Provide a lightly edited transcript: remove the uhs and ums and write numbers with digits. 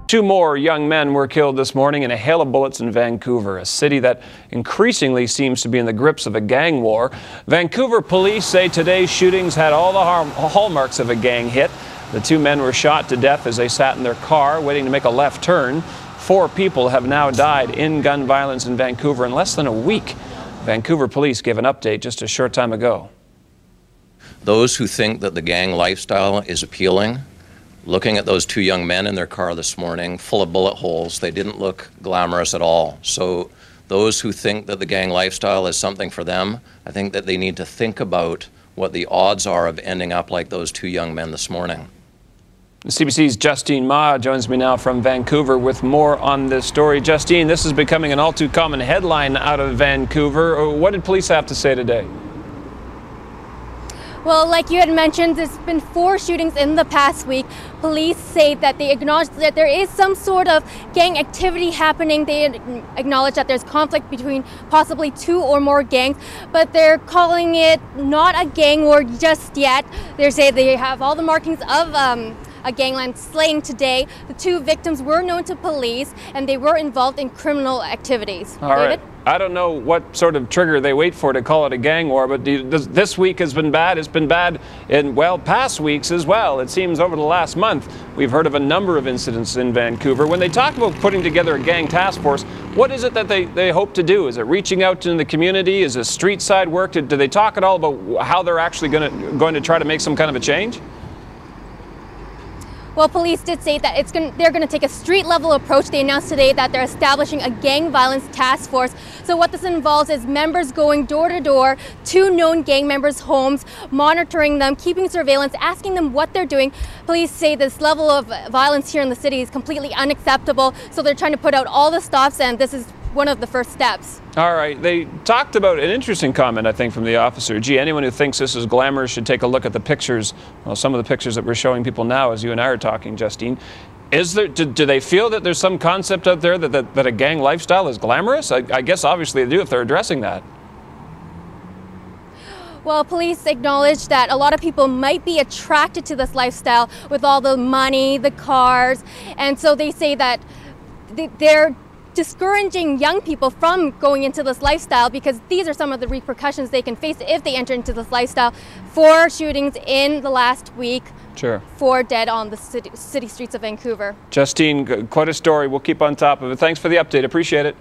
Two more young men were killed this morning in a hail of bullets in Vancouver, a city that increasingly seems to be in the grips of a gang war. Vancouver police say today's shootings had all the hallmarks of a gang hit. The two men were shot to death as they sat in their car waiting to make a left turn. 4 people have now died in gun violence in Vancouver in less than a week. Vancouver police gave an update just a short time ago. Those who think that the gang lifestyle is appealing, looking at those 2 young men in their car this morning, full of bullet holes, they didn't look glamorous at all. So those who think that the gang lifestyle is something for them, I think that they need to think about what the odds are of ending up like those 2 young men this morning. CBC's Justine Ma joins me now from Vancouver with more on this story. Justine, this is becoming an all-too-common headline out of Vancouver. What did police have to say today? Well, like you had mentioned, there's been 4 shootings in the past week. Police say that they acknowledge that there is some sort of gang activity happening. They acknowledge that there's conflict between possibly 2 or more gangs, but they're calling it not a gang war just yet. They say they have all the markings of a gangland slaying today. The 2 victims were known to police and they were involved in criminal activities. All right. I don't know what sort of trigger they wait for to call it a gang war, but this week has been bad. It's been bad in, well, past weeks as well. It seems over the last month we've heard of a number of incidents in Vancouver. When they talk about putting together a gang task force, what is it that they hope to do? Is it reaching out to the community? Is it street side work? Do they talk at all about how they're actually going to try to make some kind of a change? Well, police did say that they're going to take a street-level approach. They announced today that they're establishing a gang violence task force. So what this involves is members going door to door to known gang members' homes, monitoring them, keeping surveillance, asking them what they're doing. Police say this level of violence here in the city is completely unacceptable. So they're trying to put out all the stops, and this is one of the first steps. All right. They talked about an interesting comment, I think, from the officer. Gee, anyone who thinks this is glamorous should take a look at the pictures. Well, some of the pictures that we're showing people now as you and I are talking, Justine. Do they feel that there's some concept out there that a gang lifestyle is glamorous? I guess obviously they do if they're addressing that. Well, police acknowledge that a lot of people might be attracted to this lifestyle with all the money, the cars, and so they say that they're discouraging young people from going into this lifestyle because these are some of the repercussions they can face if they enter into this lifestyle. 4 shootings in the last week. Sure. 4 dead on the city streets of Vancouver. Justine, quite a story. We'll keep on top of it. Thanks for the update. Appreciate it.